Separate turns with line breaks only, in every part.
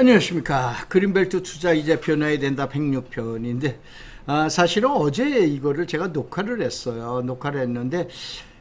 안녕하십니까. 그린벨트 투자 이제 변화해야 된다 106편인데 사실은 어제 이거를 제가 녹화를 했어요. 녹화를 했는데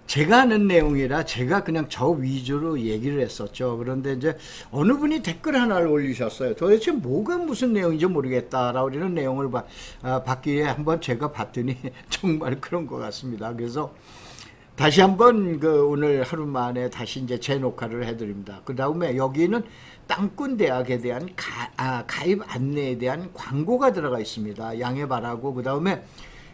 제가 하는 내용이라 제가 그냥 저 위주로 얘기를 했었죠. 그런데 이제 어느 분이 댓글 하나를 올리셨어요. 도대체 뭐가 무슨 내용인지 모르겠다라고 이런 내용을 받기 위해 한번 제가 봤더니 정말 그런 것 같습니다. 그래서 다시 한번 오늘 하루 만에 다시 이제 재녹화를 해드립니다. 그 다음에 여기는 땅꾼 대학에 대한 가입 안내에 대한 광고가 들어가 있습니다. 양해 바라고. 그 다음에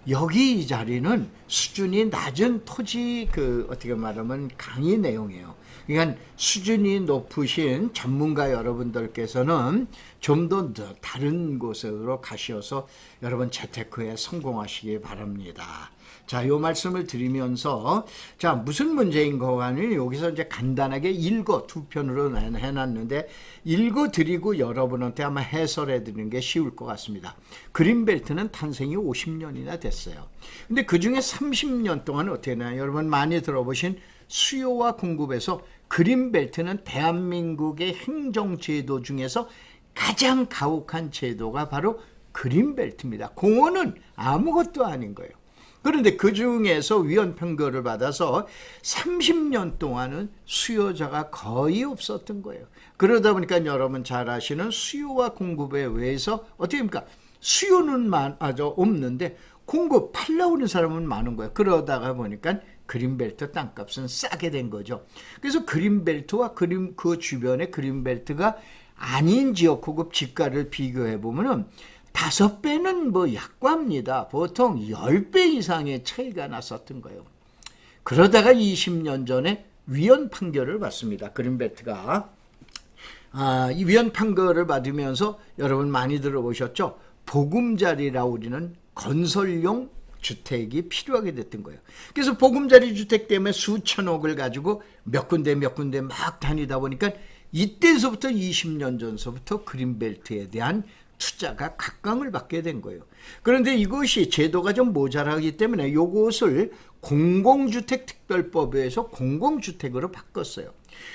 여기 이 자리는 수준이 낮은 토지 어떻게 말하면 강의 내용이에요. 그러니까 수준이 높으신 전문가 여러분들께서는 좀 더 다른 곳으로 가셔서 여러분 재테크에 성공하시기 바랍니다. 자, 요 말씀을 드리면서 자, 무슨 문제인 거는 여기서 이제 간단하게 두 편으로 해놨는데 읽어드리고 여러분한테 아마 해설해 드리는 게 쉬울 것 같습니다. 그린벨트는 탄생이 50년이나 됐어요. 근데 그 중에 30년 동안 어떻게 되나요? 여러분 많이 들어보신 수요와 공급에서 그린벨트는 대한민국의 행정제도 중에서 가장 가혹한 제도가 바로 그린벨트입니다. 공원은 아무것도 아닌 거예요. 그런데 그 중에서 위원 평가를 받아서 30년 동안은 수요자가 거의 없었던 거예요. 그러다 보니까 여러분 잘 아시는 수요와 공급에 의해서 어떻게 됩니까? 수요는 없는데 공급 팔려고 오는 사람은 많은 거예요. 그러다가 보니까 그린벨트 땅값은 싸게 된 거죠. 그래서 그린벨트와 그 주변의 그린벨트가 아닌 지역 고급 지가를 비교해 보면은 5배는 약과입니다. 보통 10배 이상의 차이가 났었던 거예요. 그러다가 20년 전에 위헌 판결을 받습니다. 그린벨트가. 이 위헌 판결을 받으면서 여러분 많이 들어보셨죠? 보금자리라고 우리는 건설용 주택이 필요하게 됐던 거예요. 그래서 보금자리 주택 때문에 수천억을 가지고 몇 군데 막 다니다 보니까 이때서부터 20년 전서부터 그린벨트에 대한 투자가 각광을 받게 된 거예요. 그런데 이것이 제도가 좀 모자라기 때문에 이것을 공공주택특별법에서 공공주택으로 바꿨어요.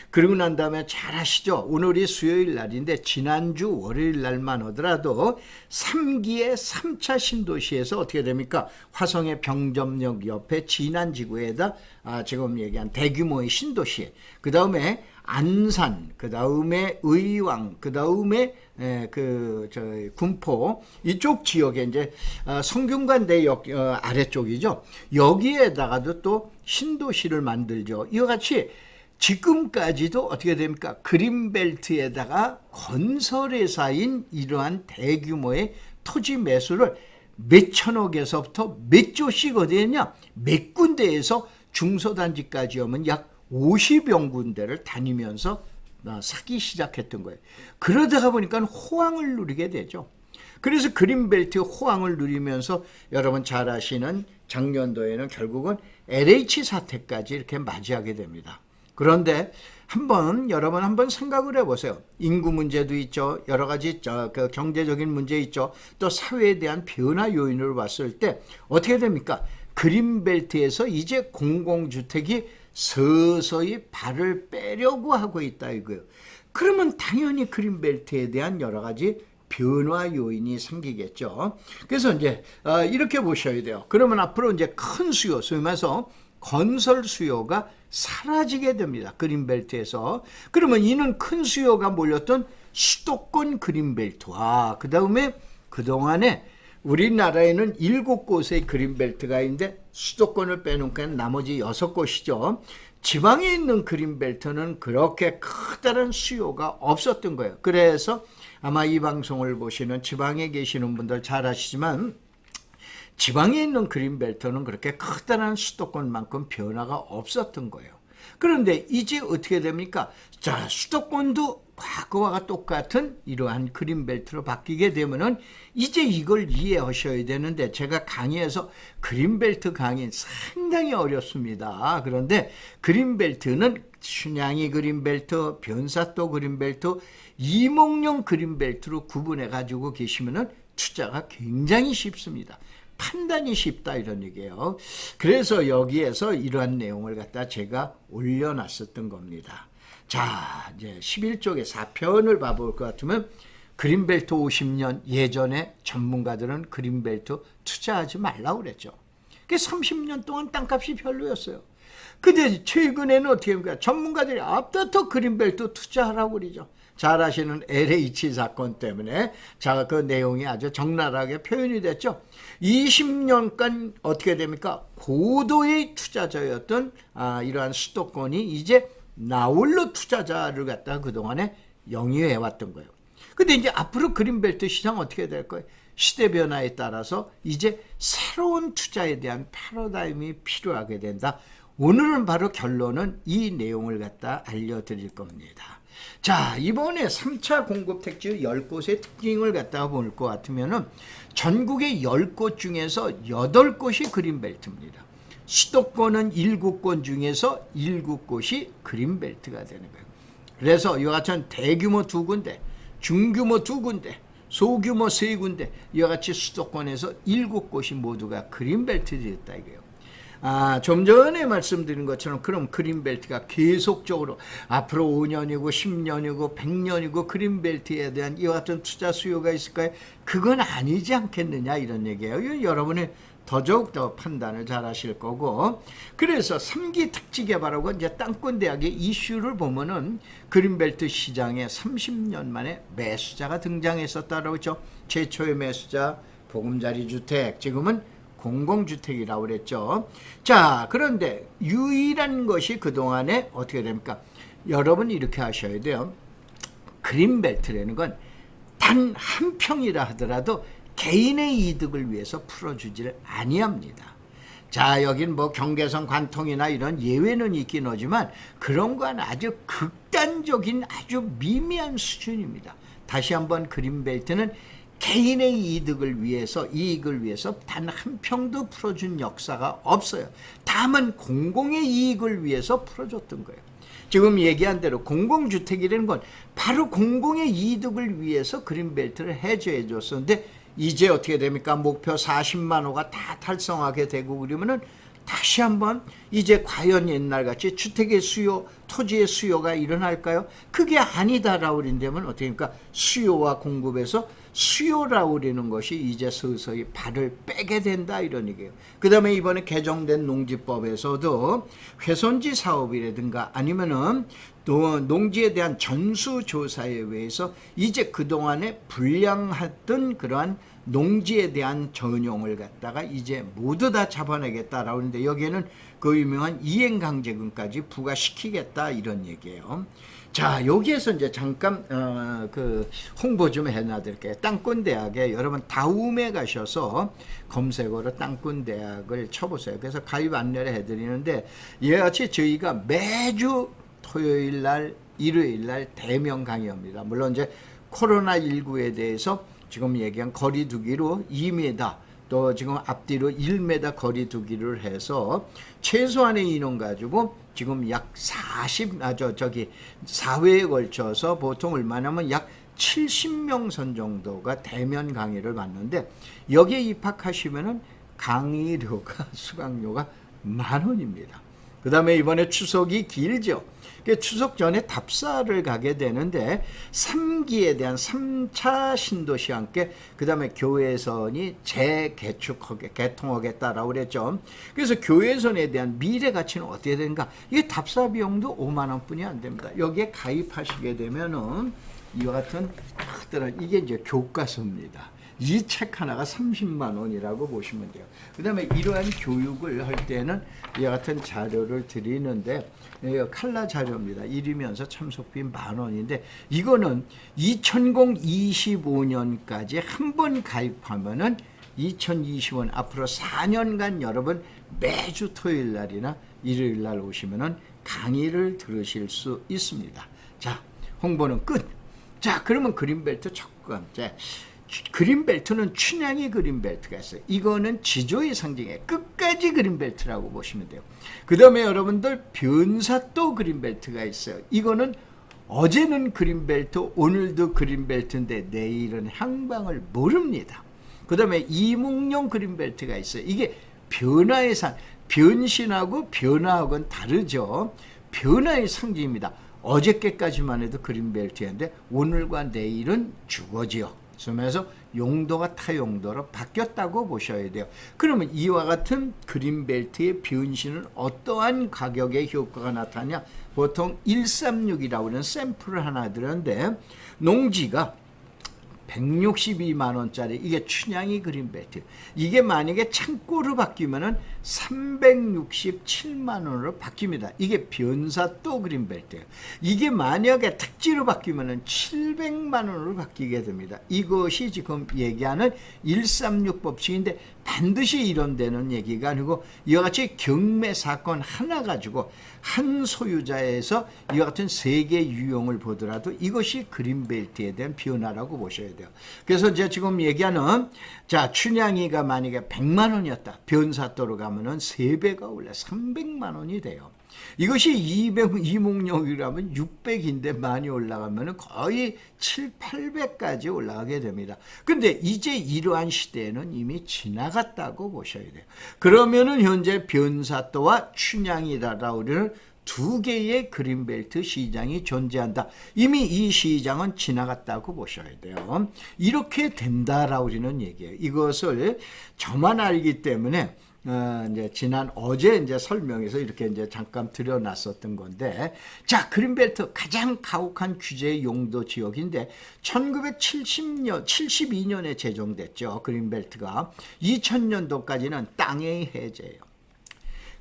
그러고 난 다음에 잘 아시죠? 오늘이 수요일 날인데 지난주 월요일 날만 하더라도 3기의 3차 신도시에서 어떻게 됩니까? 화성의 병점역 옆에 진안지구에다 지금 얘기한 대규모의 신도시, 그 다음에 안산, 그 다음에 의왕, 그 다음에 군포 이쪽 지역에 이제 성균관대역 아래쪽이죠. 여기에다가도 또 신도시를 만들죠. 이와 같이 지금까지도 어떻게 됩니까? 그린벨트에다가 건설회사인 이러한 대규모의 토지 매수를 몇 천억에서부터 몇 조씩 어디 했냐? 몇 군데에서 중소단지까지 오면 약 50여 군데를 다니면서 사기 시작했던 거예요. 그러다가 보니까 호황을 누리게 되죠. 그래서 그린벨트 호황을 누리면서 여러분 잘 아시는 작년도에는 결국은 LH 사태까지 이렇게 맞이하게 됩니다. 그런데 여러분 한번 생각을 해보세요. 인구 문제도 있죠. 여러 가지 경제적인 문제 있죠. 또 사회에 대한 변화 요인으로 봤을 때 어떻게 됩니까? 그린벨트에서 이제 공공주택이 서서히 발을 빼려고 하고 있다 이거예요. 그러면 당연히 그린벨트에 대한 여러 가지 변화 요인이 생기겠죠. 그래서 이제 이렇게 보셔야 돼요. 그러면 앞으로 이제 큰 수요, 소위 말해서 건설 수요가 사라지게 됩니다. 그린벨트에서. 그러면 이는 큰 수요가 몰렸던 수도권 그린벨트와 그 다음에 그동안에 우리나라에는 7곳의 그린벨트가 있는데 수도권을 빼놓고 나머지 6곳이죠. 지방에 있는 그린벨트는 그렇게 커다란 수요가 없었던 거예요. 그래서 아마 이 방송을 보시는 지방에 계시는 분들 잘 아시지만 지방에 있는 그린벨트는 그렇게 커다란 수도권만큼 변화가 없었던 거예요. 그런데 이제 어떻게 됩니까? 자, 수도권도 과거와 똑같은 이러한 그린벨트로 바뀌게 되면은 이제 이걸 이해하셔야 되는데 제가 강의에서 그린벨트 강의 상당히 어렵습니다. 그런데 그린벨트는 춘향이 그린벨트, 변사또 그린벨트, 이몽룡 그린벨트로 구분해 가지고 계시면은 투자가 굉장히 쉽습니다. 판단이 쉽다 이런 얘기예요. 그래서 여기에서 이러한 내용을 갖다 제가 올려놨었던 겁니다. 자, 이제 11쪽의 4편을 봐볼 것 같으면 그린벨트 50년 예전에 전문가들은 그린벨트 투자하지 말라고 그랬죠. 그 30년 동안 땅값이 별로였어요. 근데 최근에는 어떻게 합니까? 전문가들이 앞부터 그린벨트 투자하라고 그러죠. 잘 아시는 LH 사건 때문에 그 내용이 아주 적나라하게 표현이 됐죠. 20년간 어떻게 됩니까? 고도의 투자자였던 이러한 수도권이 이제 나홀로 투자자를 갖다가 그동안에 영위해왔던 거예요. 근데 이제 앞으로 그린벨트 시장 어떻게 될 거예요? 시대 변화에 따라서 이제 새로운 투자에 대한 패러다임이 필요하게 된다. 오늘은 바로 결론은 이 내용을 갖다 알려드릴 겁니다. 자, 이번에 3차 공급 택지 10곳의 특징을 갖다가 볼 것 같으면은 전국의 10곳 중에서 8곳이 그린벨트입니다. 수도권은 7곳 중에서 7곳이 그린벨트가 되는 거예요. 그래서 이와 같은 대규모 2군데, 중규모 2군데, 소규모 3군데, 이와 같이 수도권에서 7곳이 모두가 그린벨트 되었다 이거예요. 좀 전에 말씀드린 것처럼 그럼 그린벨트가 계속적으로 앞으로 5년이고 10년이고 100년이고 그린벨트에 대한 이와 같은 투자 수요가 있을까요? 그건 아니지 않겠느냐 이런 얘기예요. 여러분이 더더욱 판단을 잘 하실 거고, 그래서 3기 택지 개발하고 이제 땅권대학의 이슈를 보면은 그린벨트 시장에 30년 만에 매수자가 등장했었다라고 했죠. 최초의 매수자 보금자리 주택, 지금은 공공주택이라고 그랬죠. 자, 그런데 유일한 것이 그동안에 어떻게 됩니까? 여러분 이렇게 하셔야 돼요. 그린벨트라는 건 단 한 평이라 하더라도 개인의 이득을 위해서 풀어주지를 아니합니다. 자, 여긴 뭐 경계선 관통이나 이런 예외는 있긴 하지만 그런 건 아주 극단적인 아주 미미한 수준입니다. 다시 한번 그린벨트는 개인의 이익을 위해서 단 한 평도 풀어준 역사가 없어요. 다만 공공의 이익을 위해서 풀어줬던 거예요. 지금 얘기한 대로 공공주택이라는 건 바로 공공의 이득을 위해서 그린벨트를 해줘야 줬었는데 이제 어떻게 됩니까? 목표 40만 호가 다 달성하게 되고 그러면은 다시 한번 이제 과연 옛날같이 주택의 수요, 토지의 수요가 일어날까요? 그게 아니다라고 그런다면 어떻게 됩니까? 수요와 공급에서 수요라고 그러는 것이 이제 서서히 발을 빼게 된다 이런 얘기예요. 그 다음에 이번에 개정된 농지법에서도 훼손지 사업이라든가 아니면은 또 농지에 대한 전수조사에 의해서 이제 그동안에 불량했던 그러한 농지에 대한 전용을 갖다가 이제 모두 다 잡아내겠다라고 하는데 여기에는 그 유명한 이행강제금까지 부과시키겠다 이런 얘기예요. 자, 여기에서 이제 잠깐 그 홍보 좀 해놔드릴게요. 땅권대학에 여러분 다음에 가셔서 검색어로 땅권대학을 쳐보세요. 그래서 가입 안내를 해드리는데 이와 같이 저희가 매주 토요일 날, 일요일 날 대면 강의합니다. 물론 이제 코로나19에 대해서 지금 얘기한 거리 두기로 2m 또 지금 앞뒤로 1m 거리 두기를 해서 최소한의 인원 가지고 지금 약 4회에 걸쳐서 보통 얼마냐면 약 70명 선 정도가 대면 강의를 받는데 여기에 입학하시면은 강의료가 수강료가 10,000원입니다. 그 다음에 이번에 추석이 길죠. 추석 전에 답사를 가게 되는데 3기에 대한 3차 신도시와 함께 그 다음에 교외선이 개통하겠다라고 그랬죠. 그래서 교외선에 대한 미래 가치는 어떻게 되는가? 이게 답사 비용도 5만 원뿐이 안 됩니다. 여기에 가입하시게 되면은 이와 같은 이게 이제 교과서입니다. 이 책 하나가 30만 원이라고 보시면 돼요. 그 다음에 이러한 교육을 할 때는 이와 같은 자료를 드리는데 칼라 자료입니다. 일이면서 참석비 10,000원인데 이거는 2025년까지 한 번 가입하면은 2025년 앞으로 4년간 여러분 매주 토요일 날이나 일요일 날 오시면은 강의를 들으실 수 있습니다. 자, 홍보는 끝. 자, 그러면 그린벨트 첫 번째. 그린벨트는 춘향이 그린벨트가 있어요. 이거는 지조의 상징이에요. 끝까지 그린벨트라고 보시면 돼요. 그 다음에 여러분들 변사또 그린벨트가 있어요. 이거는 어제는 그린벨트, 오늘도 그린벨트인데 내일은 향방을 모릅니다. 그 다음에 이몽룡 그린벨트가 있어요. 이게 변화의 변신하고 변화하고는 다르죠. 변화의 상징입니다. 어저께까지만 해도 그린벨트였는데 오늘과 내일은 주거지역. 그래서 용도가 타용도로 바뀌었다고 보셔야 돼요. 그러면 이와 같은 그린벨트의 변신은 어떠한 가격의 효과가 나타나냐? 보통 136이라고 하는 샘플을 하나 들었는데 농지가 162만 원짜리 이게 춘향이 그린벨트. 이게 만약에 창고로 바뀌면은 367만 원으로 바뀝니다. 이게 변사또 그린벨트예요. 이게 만약에 특지로 바뀌면은 700만 원으로 바뀌게 됩니다. 이것이 지금 얘기하는 136 법칙인데 반드시 이런다는 얘기가 아니고 이와 같이 경매 사건 하나 가지고 한 소유자에서 이와 같은 세계 유형을 보더라도 이것이 그린벨트에 대한 변화라고 보셔야 돼요. 그래서 이제 지금 얘기하는 자 춘향이가 만약에 100만 원이었다. 변사또로 가면은 3배가 올라 300만 원이 돼요. 이것이 이몽룡이라면 600인데 많이 올라가면 거의 7, 800까지 올라가게 됩니다. 근데 이제 이러한 시대는 이미 지나갔다고 보셔야 돼요. 그러면은 현재 변사또와 춘향이라고 우리는 두 개의 그린벨트 시장이 존재한다. 이미 이 시장은 지나갔다고 보셔야 돼요. 이렇게 된다라고 우리는 얘기해요. 이것을 저만 알기 때문에 이제 지난 어제 이제 설명에서 이렇게 이제 잠깐 드려놨었던 건데, 자 그린벨트 가장 가혹한 규제 용도 지역인데 1972년에 제정됐죠. 그린벨트가 2000년도까지는 땅의 해제예요.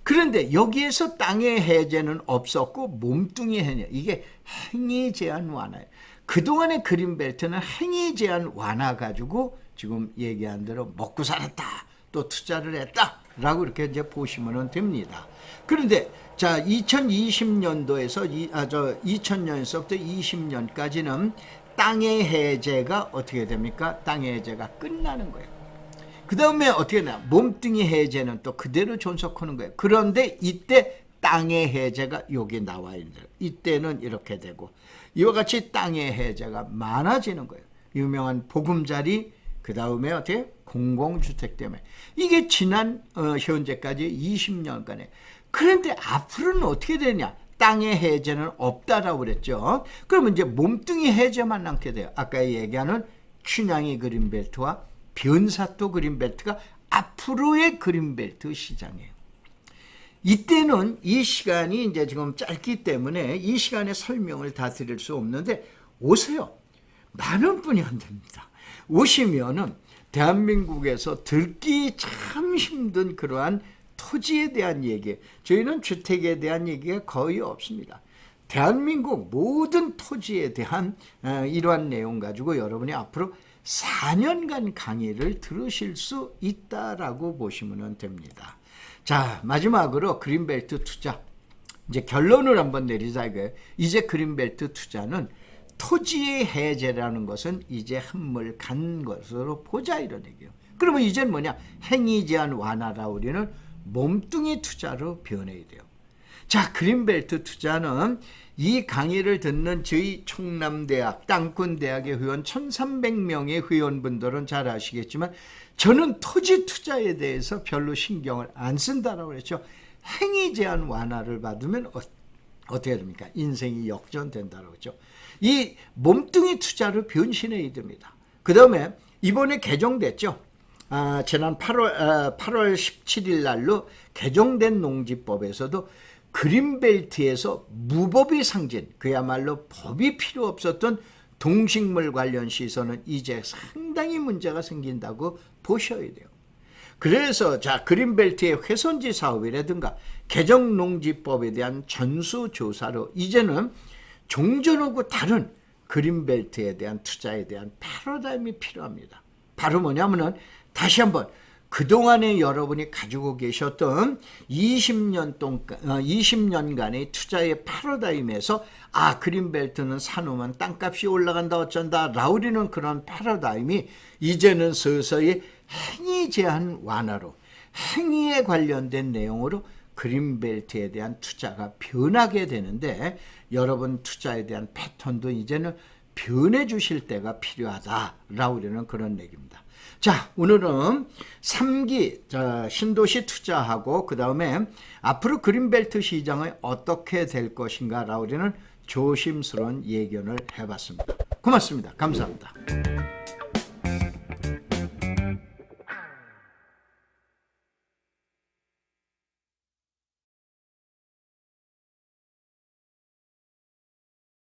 그런데 여기에서 땅의 해제는 없었고 몸뚱이 해제, 이게 행위 제한 완화예요. 그동안의 그린벨트는 행위 제한 완화 가지고 지금 얘기한 대로 먹고 살았다, 또 투자를 했다 라고 이렇게 이제 보시면 됩니다. 그런데 자 2020년도에서 2000년에서부터 20년까지는 땅의 해제가 어떻게 됩니까? 땅의 해제가 끝나는 거예요. 그 다음에 어떻게 되나? 몸뚱이 해제는 또 그대로 존속하는 거예요. 그런데 이때 땅의 해제가 여기 나와 있는 거예요. 이때는 이렇게 되고 이와 같이 땅의 해제가 많아지는 거예요. 유명한 보금자리, 그 다음에 어떻게? 공공주택 때문에. 이게 지난 현재까지 20년간에. 그런데 앞으로는 어떻게 되냐? 땅의 해제는 없다라고 그랬죠. 그러면 이제 몸뚱이 해제만 남게 돼요. 아까 얘기하는 춘향이 그린벨트와 변사또 그린벨트가 앞으로의 그린벨트 시장이에요. 이때는 이 시간이 이제 지금 짧기 때문에 이 시간에 설명을 다 드릴 수 없는데 오세요. 많은 분이 안 됩니다. 오시면은 대한민국에서 듣기 참 힘든 그러한 토지에 대한 얘기, 저희는 주택에 대한 얘기가 거의 없습니다. 대한민국 모든 토지에 대한 이러한 내용 가지고 여러분이 앞으로 4년간 강의를 들으실 수 있다라고 보시면 됩니다. 자, 마지막으로 그린벨트 투자. 이제 결론을 한번 내리자 이거예요. 이제 그린벨트 투자는 토지의 해제라는 것은 이제 한물 간 것으로 보자 이런 얘기예요. 그러면 이제는 뭐냐? 행위 제한 완화라 우리는 몸뚱이 투자로 변해야 돼요. 자, 그린벨트 투자는 이 강의를 듣는 저희 충남대학 땅꾼대학의 회원 1300명의 회원분들은 잘 아시겠지만 저는 토지 투자에 대해서 별로 신경을 안 쓴다라고 그랬죠. 행위 제한 완화를 받으면 어떻게 됩니까? 인생이 역전된다라고 했죠. 이 몸뚱이 투자로 변신해야 됩니다. 그 다음에 이번에 개정됐죠. 지난 8월 17일 날로 개정된 농지법에서도 그린벨트에서 무법의 상진, 그야말로 법이 필요 없었던 동식물 관련 시설은 이제 상당히 문제가 생긴다고 보셔야 돼요. 그래서 자 그린벨트의 훼손지 사업이라든가 개정농지법에 대한 전수조사로 이제는 종전하고 다른 그린벨트에 대한 투자에 대한 패러다임이 필요합니다. 바로 뭐냐면은 다시 한번 그동안에 여러분이 가지고 계셨던 20년간의 투자의 패러다임에서 그린벨트는 사놓으면 땅값이 올라간다 어쩐다 라우리는 그런 패러다임이 이제는 서서히 행위 제한 완화로 행위에 관련된 내용으로 그린벨트에 대한 투자가 변하게 되는데 여러분 투자에 대한 패턴도 이제는 변해 주실 때가 필요하다라고 우리는 그런 얘기입니다. 자, 오늘은 3기 신도시 투자하고 그 다음에 앞으로 그린벨트 시장이 어떻게 될 것인가 라고 하는 조심스러운 예견을 해봤습니다. 고맙습니다. 감사합니다.